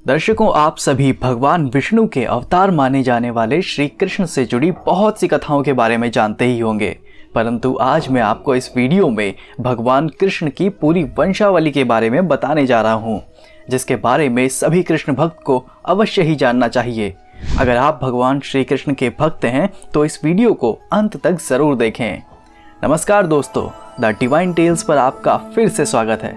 दर्शकों, आप सभी भगवान विष्णु के अवतार माने जाने वाले श्री कृष्ण से जुड़ी बहुत सी कथाओं के बारे में जानते ही होंगे, परंतु आज मैं आपको इस वीडियो में भगवान कृष्ण की पूरी वंशावली के बारे में बताने जा रहा हूँ, जिसके बारे में सभी कृष्ण भक्त को अवश्य ही जानना चाहिए। अगर आप भगवान श्री कृष्ण के भक्त हैं तो इस वीडियो को अंत तक जरूर देखें। नमस्कार दोस्तों, द डिवाइन टेल्स पर आपका फिर से स्वागत है।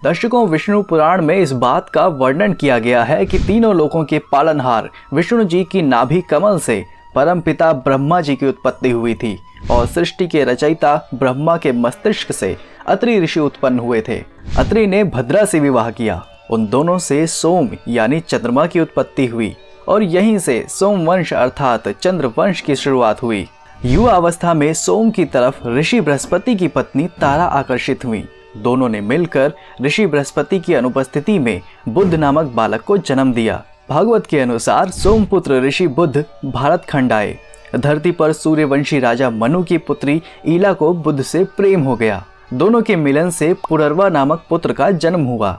दर्शकों, विष्णु पुराण में इस बात का वर्णन किया गया है कि तीनों लोकों के पालनहार विष्णु जी की नाभि कमल से परम पिता ब्रह्मा जी की उत्पत्ति हुई थी और सृष्टि के रचयिता ब्रह्मा के मस्तिष्क से अत्रि ऋषि उत्पन्न हुए थे। अत्रि ने भद्रा से विवाह किया। उन दोनों से सोम यानी चंद्रमा की उत्पत्ति हुई और यहीं से सोमवंश अर्थात चंद्रवंश की शुरुआत हुई। युवा अवस्था में सोम की तरफ ऋषि बृहस्पति की पत्नी तारा आकर्षित हुई। दोनों ने मिलकर ऋषि बृहस्पति की अनुपस्थिति में बुद्ध नामक बालक को जन्म दिया। भागवत के अनुसार सोमपुत्र ऋषि बुद्ध भारत खंड आए। धरती पर सूर्यवंशी राजा मनु की पुत्री ईला को बुद्ध से प्रेम हो गया। दोनों के मिलन से पुररवा नामक पुत्र का जन्म हुआ।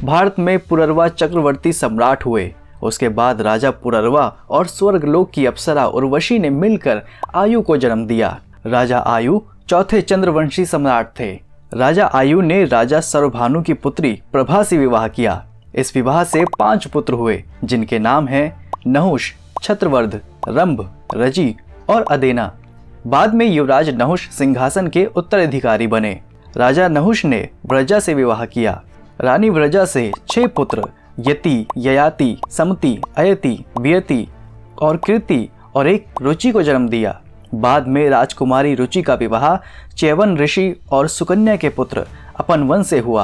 भारत में पुररवा चक्रवर्ती सम्राट हुए। उसके बाद राजा पुररवा और स्वर्गलोक की अप्सरा उर्वशी ने मिलकर आयु को जन्म दिया। राजा आयु चौथे चंद्रवंशी सम्राट थे। राजा आयु ने राजा सर्वभानु की पुत्री प्रभा से विवाह किया। इस विवाह से 5 पुत्र हुए, जिनके नाम हैं नहुष, छत्रवर्ध, रंभ, रजी और अदेना। बाद में युवराज नहुष सिंहासन के उत्तराधिकारी बने। राजा नहुष ने व्रजा से विवाह किया। रानी व्रजा से 6 पुत्र यति, ययाति, समति, अयति, वियति और कृति और एक रुचि को जन्म दिया। बाद में राजकुमारी रुचि का विवाह चैवन ऋषि और सुकन्या के पुत्र अपनवन से हुआ।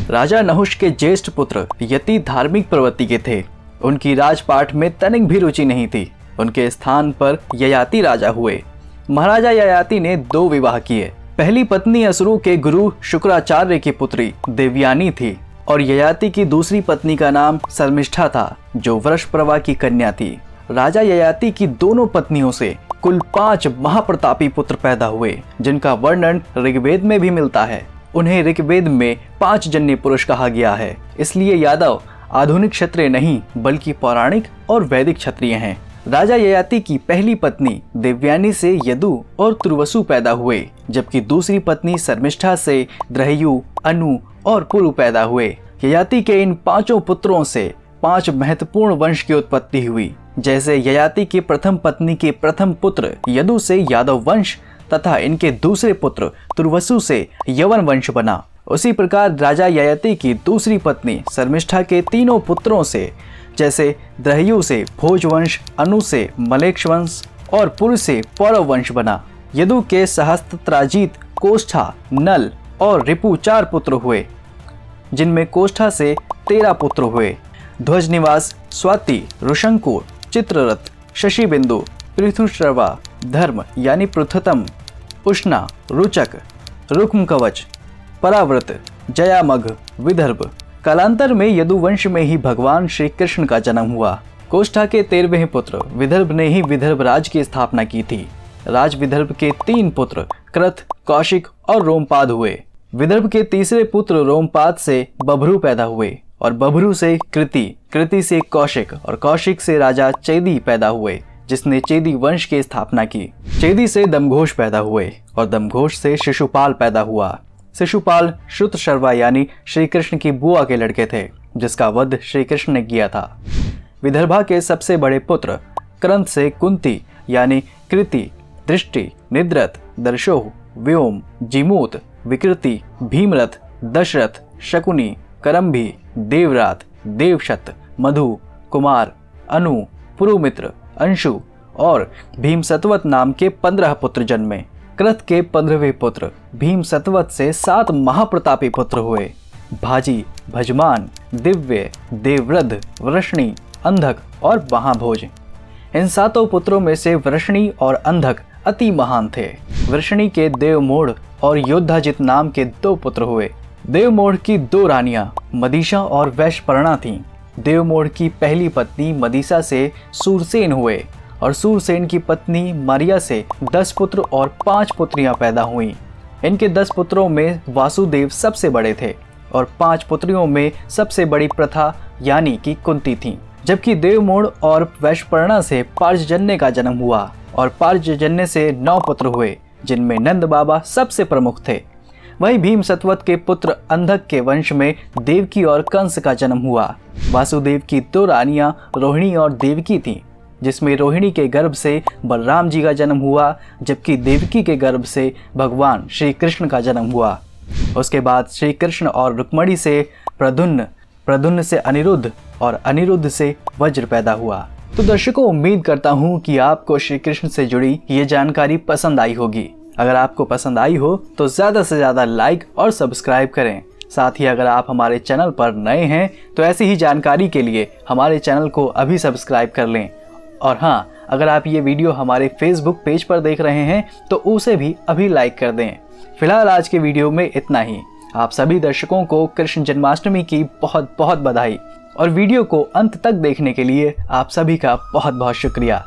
राजा नहुष के ज्येष्ठ पुत्र यति धार्मिक प्रवृत्ति के थे। उनकी राजपाट में तनिक भी रुचि नहीं थी। उनके स्थान पर ययाति राजा हुए। महाराजा ययाति ने 2 विवाह किए। पहली पत्नी असुरों के गुरु शुक्राचार्य की पुत्री देवयानी थी और ययाति की दूसरी पत्नी का नाम शर्मिष्ठा था, जो वृषप्रवा की कन्या थी। राजा ययाति की दोनों पत्नियों से कुल 5 महाप्रतापी पुत्र पैदा हुए, जिनका वर्णन ऋग्वेद में भी मिलता है। उन्हें ऋग्वेद में 5 जन्य पुरुष कहा गया है। इसलिए यादव आधुनिक क्षत्रिय नहीं बल्कि पौराणिक और वैदिक क्षत्रिय हैं। राजा ययाति की पहली पत्नी देवयानी से यदु और तुर्वसु पैदा हुए, जबकि दूसरी पत्नी शर्मिष्ठा से द्रहयु, अनु और पुरु पैदा हुए। ययाति के इन 5 पुत्रों से 5 महत्वपूर्ण वंश की उत्पत्ति हुई। जैसे ययाति की प्रथम पत्नी के प्रथम पुत्र यदु से यादव वंश तथा इनके दूसरे पुत्र तुर्वसु से यवन वंश बना, उसी प्रकार राजा ययाति की दूसरी पत्नी शर्मिष्ठा के 3 पुत्रों से, जैसे द्रहयु से भोजवंश, अनु से मलेक्ष वंश और पुरु से पौरव वंश बना। यदु के सहस्त्राजित, कोष्ठा, नल और रिपु 4 पुत्र हुए, जिनमें कोष्ठा से 13 पुत्र हुए। ध्वज निवास, स्वाति, ऋषंकुर, चित्ररथ, शशिबिंदु, पृथुश्रवा, धर्म यानी पृथुतम, उष्णा, रुचक, रुक्म कवच, पराव्रत, जयामघ, विदर्भ। कालांतर में यदुवंश में ही भगवान श्री कृष्ण का जन्म हुआ। कोष्ठा के 13वें पुत्र विदर्भ ने ही विदर्भ राज की स्थापना की थी। राज विदर्भ के 3 पुत्र कृत, कौशिक और रोमपाद हुए। विदर्भ के तीसरे पुत्र रोमपाद से बभ्रू पैदा हुए और बभ्रू से कृति, कृति से कौशिक और कौशिक से राजा चेदी पैदा हुए, जिसने चेदी वंश की स्थापना की। चेदी से दमघोष पैदा हुए और दमघोष से शिशुपाल पैदा हुआ। शिशुपाल श्रुतशर्वा यानी श्री कृष्ण की बुआ के लड़के थे, जिसका वध श्री कृष्ण ने किया था। विदर्भा के सबसे बड़े पुत्र क्रंत से कुंती यानी कृति, दृष्टि, निद्रत, दर्शोह, व्योम, जिमूत, विकृति, भीमरथ, दशरथ, शकुनी, करम्भी, देवरात, देवशत, मधु, कुमार, अनु, पुरुमित्र, अंशु और भीमसतवत नाम के 15 पुत्र जन्मे। कृत के 15वें पुत्र भीमसतवत से 7 महाप्रतापी पुत्र हुए। भाजी, भजमान, दिव्य, देववृद्ध, वृष्णि, अंधक और महाभोज। इन 7 पुत्रों में से वृष्णि और अंधक अति महान थे। वृष्णि के देवमोढ़ और योद्धाजित नाम के 2 पुत्र हुए। देवमोढ़ की 2 रानियां मदीशा और वैशपर्णा थीं। देवमोढ़ की पहली पत्नी मदीसा से सूरसेन हुए और सूरसेन की पत्नी मारिया से 10 पुत्र और 5 पुत्रियां पैदा हुईं। इनके 10 पुत्रों में वासुदेव सबसे बड़े थे। और 5 पुत्रियों में सबसे बड़ी प्रथा यानी कि कुंती थी। जबकि देवमूढ़ और वैशपर्णा से पार्जन्य का जन्म हुआ और पार्जन्य से 9 पुत्र हुए, जिनमें नंद बाबा सबसे प्रमुख थे। वहीं भीम सतवत के पुत्र अंधक के वंश में देवकी और कंस का जन्म हुआ। वासुदेव की 2 रानियां रोहिणी और देवकी थीं, जिसमें रोहिणी के गर्भ से बलराम जी का जन्म हुआ, जबकि देवकी के गर्भ से भगवान श्री कृष्ण का जन्म हुआ। उसके बाद श्री कृष्ण और रुक्मणी से प्रद्युम्न, प्रद्युम्न से अनिरुद्ध और अनिरुद्ध से वज्र पैदा हुआ। तो दर्शकों, उम्मीद करता हूँ कि आपको श्री कृष्ण से जुड़ी ये जानकारी पसंद आई होगी। अगर आपको पसंद आई हो तो ज़्यादा से ज़्यादा लाइक और सब्सक्राइब करें। साथ ही अगर आप हमारे चैनल पर नए हैं तो ऐसी ही जानकारी के लिए हमारे चैनल को अभी सब्सक्राइब कर लें। और हाँ, अगर आप ये वीडियो हमारे फेसबुक पेज पर देख रहे हैं तो उसे भी अभी लाइक कर दें। फिलहाल आज के वीडियो में इतना ही। आप सभी दर्शकों को कृष्ण जन्माष्टमी की बहुत बहुत बधाई और वीडियो को अंत तक देखने के लिए आप सभी का बहुत बहुत शुक्रिया।